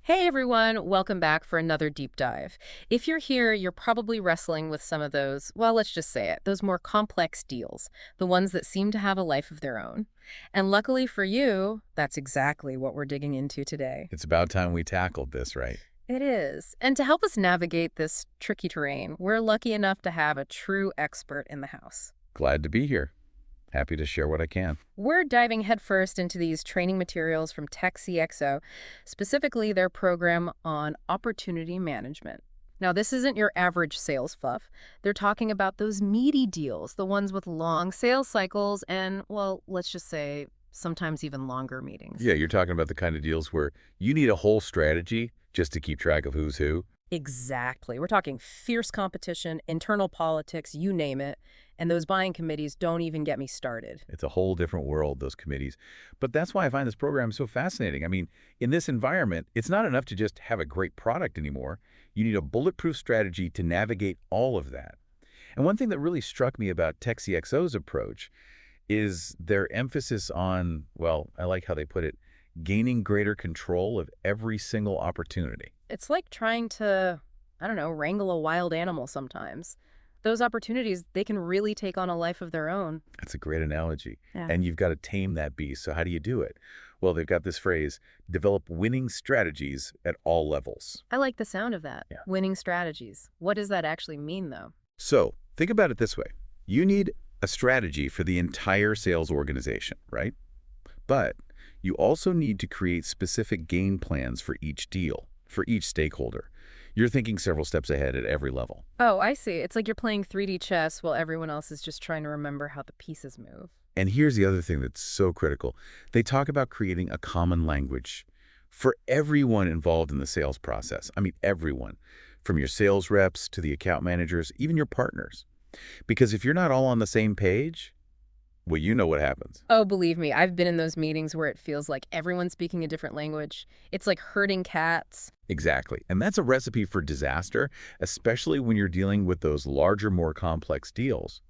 Hey everyone, welcome back for another deep dive. If you're here, you're probably wrestling with some of those, well, let's just say it, those more complex deals, the ones that seem to have a life of their own. And luckily for you, that's exactly what we're digging into today. It's about time we tackled this, right? It is. And to help us navigate this tricky terrain, we're lucky enough to have a true expert in the house. Glad to be here. Happy to share what I can. We're diving headfirst into these training materials from TechCXO, specifically their program on opportunity management. Now, this isn't your average sales fluff. They're talking about those meaty deals, the ones with long sales cycles and, well, let's just say sometimes even longer meetings. Yeah, you're talking about the kind of deals where you need a whole strategy just to keep track of who's who. Exactly. We're talking fierce competition, internal politics, you name it. And those buying committees don't even get me started. It's a whole different world, those committees. But that's why I find this program so fascinating. I mean, in this environment, it's not enough to just have a great product anymore. You need a bulletproof strategy to navigate all of that. And one thing that really struck me about TechCXO's approach is their emphasis on, well, I like how they put it, gaining greater control of every single opportunity. It's like trying to, I don't know, wrangle a wild animal sometimes. Those opportunities, they can really take on a life of their own. That's a great analogy. Yeah. And you've got to tame that beast. So how do you do it? Well, they've got this phrase, develop winning strategies at all levels. I like the sound of that. Yeah. Winning strategies. What does that actually mean, though? So think about it this way. You need a strategy for the entire sales organization, right? But you also need to create specific game plans for each deal, for each stakeholder. You're thinking several steps ahead at every level. Oh, I see. It's like you're playing 3D chess while everyone else is just trying to remember how the pieces move. And here's the other thing that's so critical. They talk about creating a common language for everyone involved in the sales process. I mean, everyone, from your sales reps to the account managers, even your partners. Because if you're not all on the same page, well, you know what happens. Oh, believe me, I've been in those meetings where it feels like everyone's speaking a different language. It's like herding cats. Exactly. And that's a recipe for disaster, especially when you're dealing with those larger, more complex deals.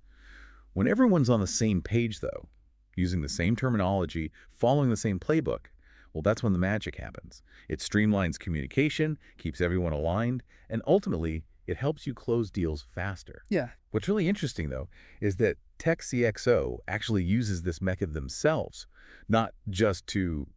When everyone's on the same page, though, using the same terminology, following the same playbook, well, that's when the magic happens. It streamlines communication, keeps everyone aligned, and ultimately, it helps you close deals faster. Yeah. What's really interesting, though, is that TechCXO actually uses this method themselves, not just to,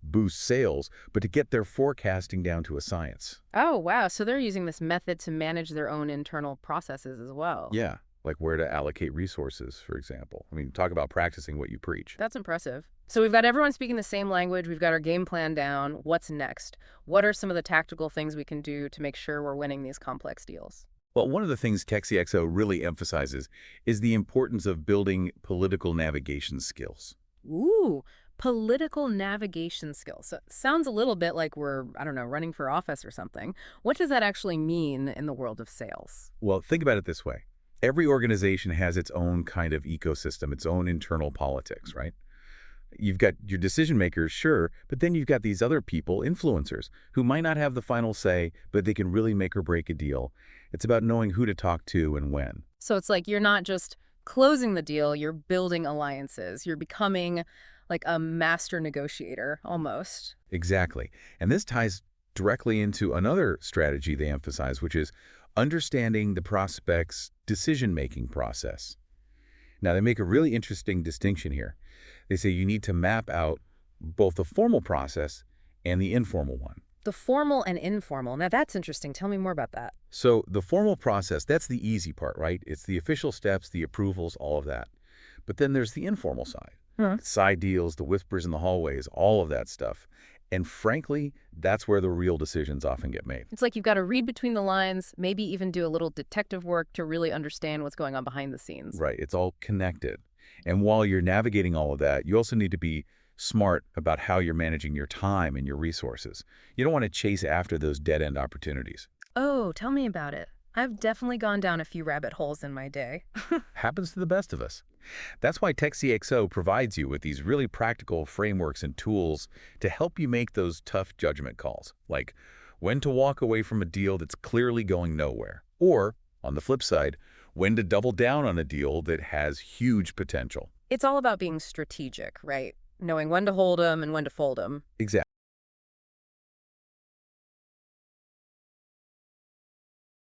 boost sales, but to get their forecasting down to a science. Oh, wow. So they're using this method to manage their own internal processes as well. Yeah, like where to allocate resources, for example. I mean, talk about practicing what you preach. That's impressive. So we've got everyone speaking the same language. We've got our game plan down. What's next? What are some of the tactical things we can do to make sure we're winning these complex deals? Well, one of the things TechCXO really emphasizes is the importance of building political navigation skills. Ooh, political navigation skills. So it sounds a little bit like we're, I don't know, running for office or something. What does that actually mean in the world of sales? Well, think about it this way. Every organization has its own kind of ecosystem, its own internal politics, right? You've got your decision makers, sure, but then you've got these other people, influencers, who might not have the final say, but they can really make or break a deal. It's about knowing who to talk to and when. So it's like you're not just closing the deal, you're building alliances. You're becoming like a master negotiator almost. Exactly. And this ties directly into another strategy they emphasize, which is understanding the prospect's decision-making process. Now, they make a really interesting distinction here. They say you need to map out both the formal process and the informal one. The formal and informal. Now that's interesting. Tell me more about that. So the formal process, that's the easy part, right? It's the official steps, the approvals, all of that. But then there's the informal side. Huh. Side deals, the whispers in the hallways, all of that stuff. And frankly, that's where the real decisions often get made. It's like you've got to read between the lines, maybe even do a little detective work to really understand what's going on behind the scenes. Right, it's all connected. And while you're navigating all of that, you also need to be smart about how you're managing your time and your resources. You don't want to chase after those dead-end opportunities. Oh, tell me about it. I've definitely gone down a few rabbit holes in my day. Happens to the best of us. That's why TechCXO provides you with these really practical frameworks and tools to help you make those tough judgment calls, like when to walk away from a deal that's clearly going nowhere, or, on the flip side, when to double down on a deal that has huge potential. It's all about being strategic, right? Knowing when to hold them and when to fold them. Exactly.